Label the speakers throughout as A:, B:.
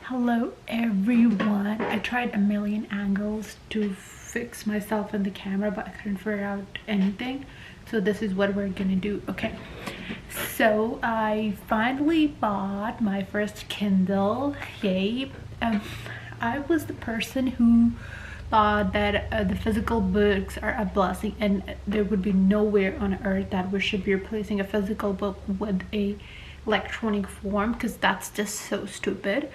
A: Hello everyone. I tried a million angles to fix myself in the camera, but I couldn't figure out anything. So this is what we're gonna do. Okay, so I finally bought my first Kindle. Yay. I was the person who thought that the physical books are a blessing and there would be nowhere on earth that we should be replacing a physical book with a electronic form, because that's just so stupid.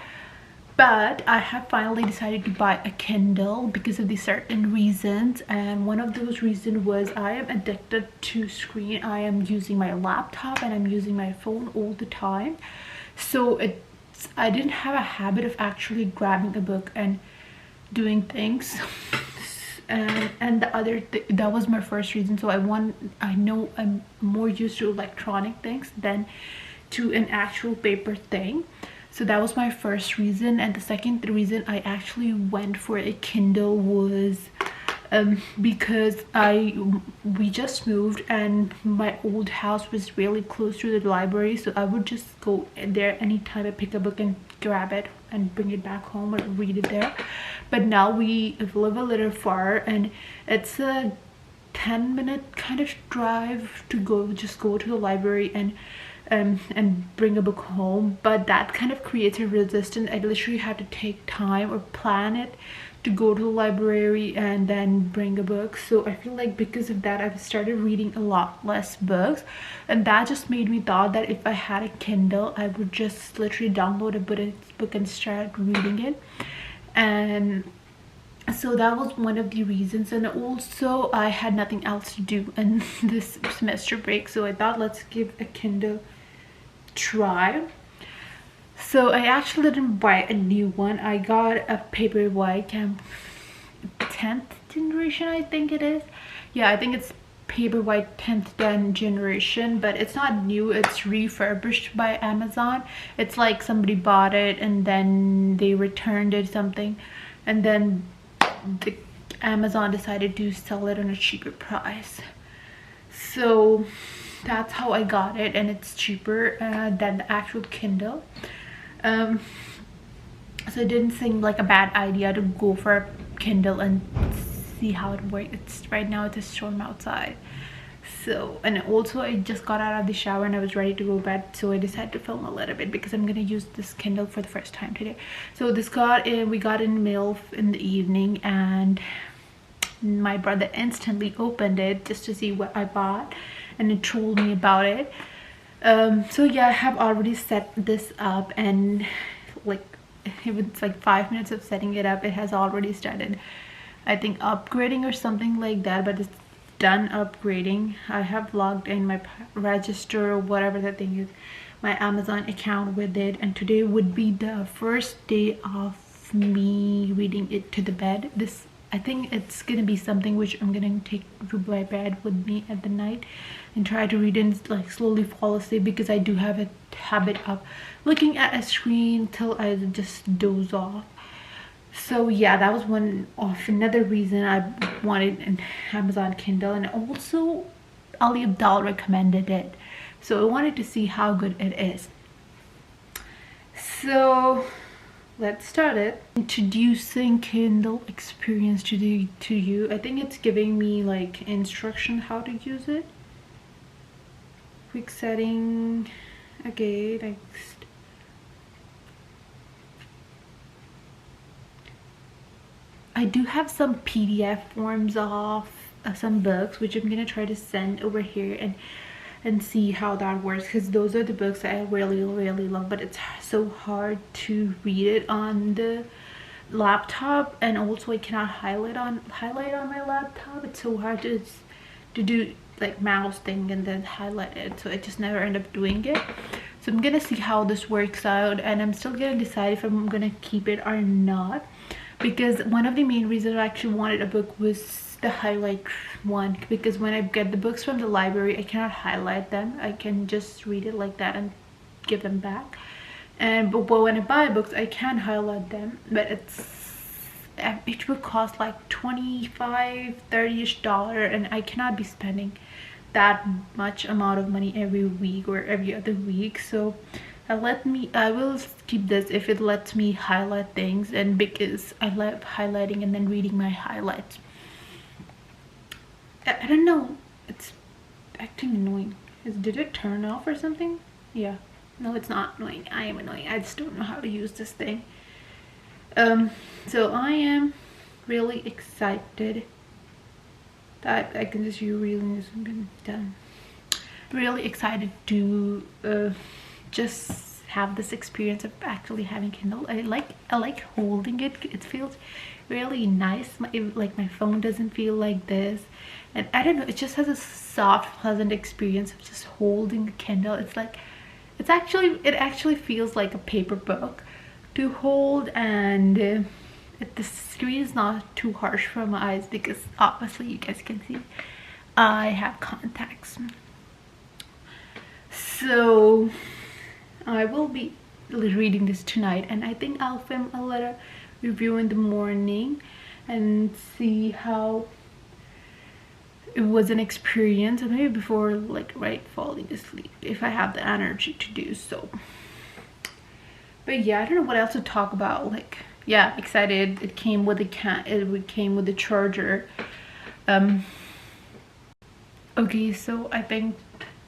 A: But I have finally decided to buy a Kindle because of the certain reasons, and one of those reasons was I am addicted to screen. I am using my laptop and I'm using my phone all the time, so I didn't have a habit of actually grabbing a book and doing things. And the other that was my first reason. So I know I'm more used to electronic things than to an actual paper thing. So that was my first reason. And the second reason I actually went for a Kindle was because we just moved and my old house was really close to the library, so I would just go there anytime I pick a book and grab it and bring it back home or read it there. But now we live a little far and it's a 10-minute kind of drive to go to the library and bring a book home. But that kind of creates a resistance. I literally have to take time or plan it to go to the library and then bring a book. So I feel like because of that I've started reading a lot less books, and that just made me thought that if I had a Kindle I would just literally download a book and start reading it. And so that was one of the reasons. And also I had nothing else to do in this semester break, so I thought let's give a Kindle try. So I actually didn't buy a new one. I got a paperwhite 10th generation, I think it is. Yeah, I think it's paperwhite 10th generation, but it's not new. It's refurbished by Amazon. It's like somebody bought it and then they returned it something, and then the Amazon decided to sell it on a cheaper price. So that's how I got it, and it's cheaper than the actual Kindle. So it didn't seem like a bad idea to go for a Kindle and see how it works. It's right now it's a storm outside. So, and also I just got out of the shower and I was ready to go to bed, so I decided to film a little bit because I'm gonna use this Kindle for the first time today. So we got in the mail in the evening, and my brother instantly opened it just to see what I bought, and it told me about it. So yeah, I have already set this up, and like it's like 5 minutes of setting it up, it has already started, I think, upgrading or something like that, but it's done upgrading. I have logged in my register or whatever that thing is, my Amazon account with it, and today would be the first day of me reading it to the bed. I think it's gonna be something which I'm gonna take to my bed with me at the night and try to read and like slowly fall asleep, because I do have a habit of looking at a screen till I just doze off. So yeah, that was another reason I wanted an Amazon Kindle. And also Ali Abdal recommended it, so I wanted to see how good it is. So let's start it. Introducing Kindle experience to you. I think it's giving me like instruction how to use it. Quick setting. Okay, next. I do have some PDF forms of some books which I'm gonna try to send over here and see how that works, because those are the books that I really love, but it's so hard to read it on the laptop, and also I cannot highlight on my laptop. It's so hard to do like mouse thing and then highlight it, so I just never end up doing it. So I'm gonna see how this works out, and I'm still gonna decide if I'm gonna keep it or not, because one of the main reasons I actually wanted a book was the highlight one, because when I get the books from the library I cannot highlight them. I can just read it like that and give them back. But when I buy books I can highlight them, but each book costs like $25-30-ish, and I cannot be spending that much amount of money every week or every other week. So I will keep this if it lets me highlight things, and because I love highlighting and then reading my highlights. I don't know, it's acting annoying. Did it turn off or something? Yeah. No, it's not annoying. I am annoying. I just don't know how to use this thing. So I am really excited that I can just reading this and done. Really excited to just have this experience of actually having Kindle. I like holding it. It feels really nice. Like my phone doesn't feel like this, and I don't know, it just has a soft, pleasant experience of just holding a Kindle. It's like it actually feels like a paper book to hold, and the screen is not too harsh for my eyes because obviously you guys can see I have contacts. So I will be reading this tonight, and I think I'll film a little review in the morning and see how it was an experience, and maybe before like right falling asleep if I have the energy to do so. But yeah, I don't know what else to talk about. Like, yeah, excited. It came with the charger. Okay, so I think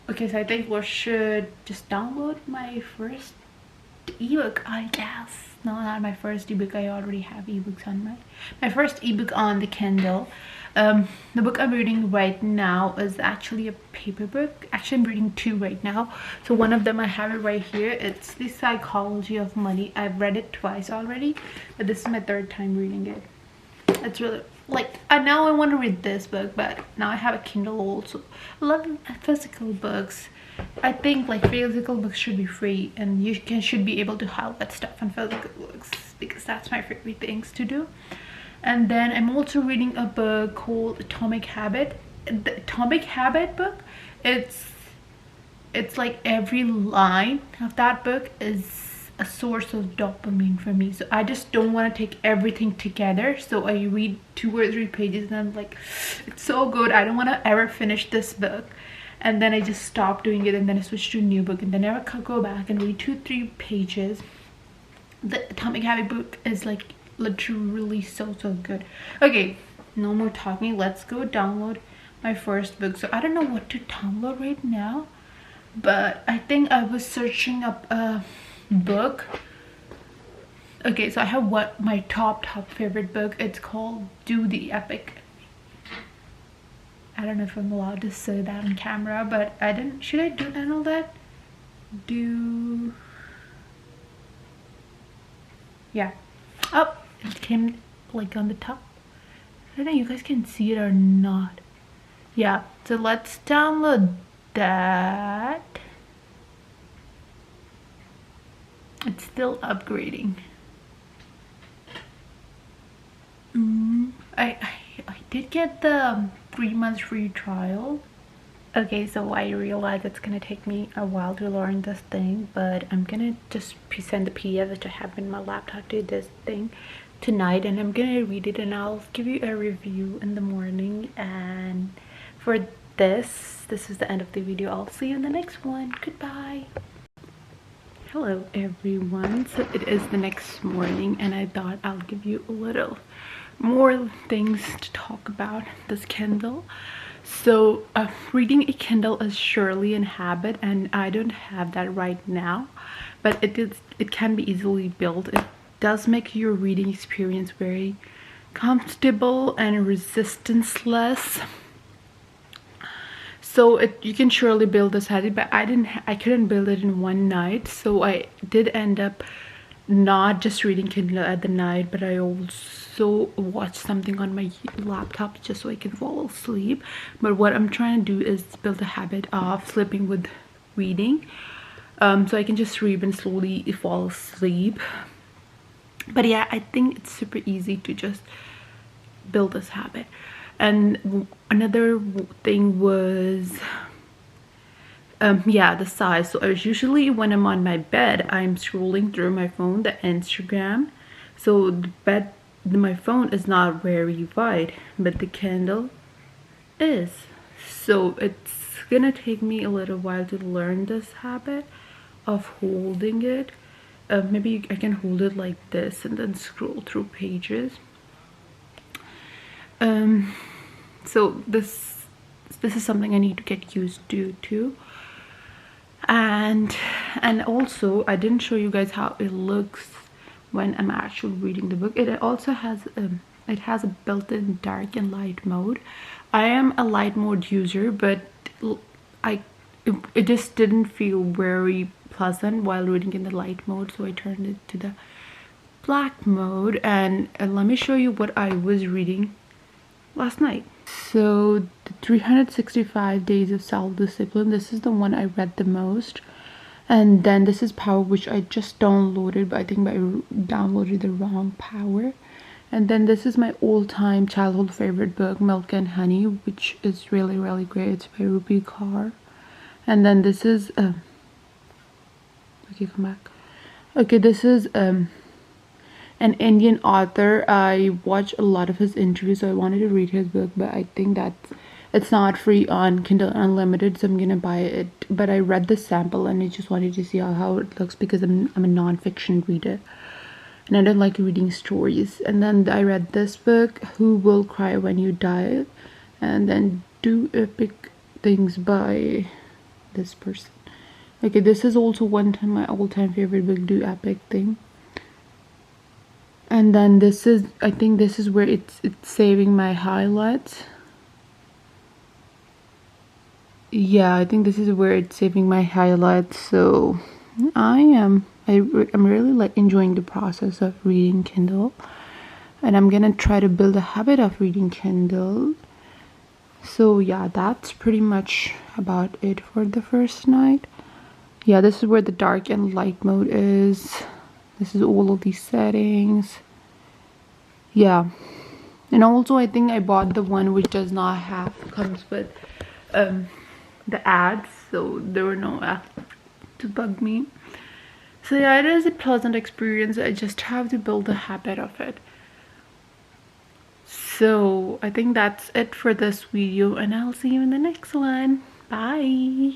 A: we should just download my first ebook, I guess. No, not my first ebook. I already have ebooks on my first ebook on the Kindle. The book I'm reading right now is actually a paper book. Actually, I'm reading two right now. So one of them, I have it right here. It's The Psychology of Money. I've read it twice already, but this is my third time reading it. It's really like, now I want to read this book, but now I have a Kindle also. I love physical books. I think like physical books should be free, and you should be able to highlight stuff on physical books, because that's my favorite things to do. And then I'm also reading a book called Atomic Habit. The Atomic Habit book, it's like every line of that book is a source of dopamine for me. So I just don't want to take everything together, so I read 2 or 3 pages and I'm like, it's so good, I don't want to ever finish this book, and then I just stop doing it, and then I switch to a new book, and then I go back and read 2-3 pages. The Atomic Habit book is like literally so good. Okay, no more talking, let's go download my first book. So I don't know what to download right now, but I think I was searching up a book. Okay, so I have my top favorite book. It's called Do the Epic. I don't know if I'm allowed to say that on camera, but I didn't. Should I download that? Yeah. Oh, it came like on the top. I don't know, you guys can see it or not. Yeah, so let's download that. It's still upgrading. I did get the 3 months free trial. Okay, so I realize it's gonna take me a while to learn this thing, but I'm gonna just send the PDF that I have in my laptop to this thing tonight, and I'm gonna read it, and I'll give you a review in the morning. And for this is the end of the video. I'll see you in the next one. Goodbye. Hello everyone, so it is the next morning, and I thought I'll give you a little more things to talk about this Kindle. So reading a Kindle is surely a habit, and I don't have that right now, but it can be easily built. It does make your reading experience very comfortable and resistance-less. So you can surely build this habit, but I couldn't build it in one night. So I did end up not just reading Kindle at the night, but I also watched something on my laptop just so I can fall asleep. But what I'm trying to do is build a habit of sleeping with reading, so I can just read and slowly fall asleep. But yeah, I think it's super easy to just build this habit. And another thing was yeah, the size. So I was usually, when I'm on my bed, I'm scrolling through my phone, the Instagram. So my phone is not very wide, but the Kindle is. So it's gonna take me a little while to learn this habit, of holding it. Maybe I can hold it like this and then scroll through pages. So this is something I need to get used to too. And also I didn't show you guys how it looks when I'm actually reading the book. It also has a built-in dark and light mode. I am a light mode user, but it just didn't feel very pleasant while reading in the light mode, so I turned it to the black mode. And let me show you what I was reading last night. So the 365 Days of Self-Discipline, this is the one I read the most. And then this is Power, which I just downloaded, but I think I downloaded the wrong Power. And then this is my all-time childhood favorite book, Milk and Honey, which is really, really great. It's by Rupi Kaur. And then this is okay, come back. Okay, this is an Indian author. I watched a lot of his interviews, so I wanted to read his book, but I think that it's not free on Kindle Unlimited, so I'm gonna buy it. But I read the sample and I just wanted to see how it looks, because I'm a non-fiction reader and I don't like reading stories. And then I read this book, Who Will Cry When You Die, and then Do Epic Things by this person. Okay, this is also my all-time favorite book, Do Epic Thing. And then this is, I think this is where it's saving my highlights. Yeah, I think this is where it's saving my highlights. So I'm really like enjoying the process of reading Kindle, and I'm gonna try to build a habit of reading Kindle. So yeah, that's pretty much about it for the first night. Yeah, this is where the dark and light mode is. This is all of these settings. Yeah, and also I think I bought the one which does not have, comes with the ads, so there were no ads to bug me. So yeah, it is a pleasant experience. I just have to build a habit of it. So I think that's it for this video, and I'll see you in the next one. Bye.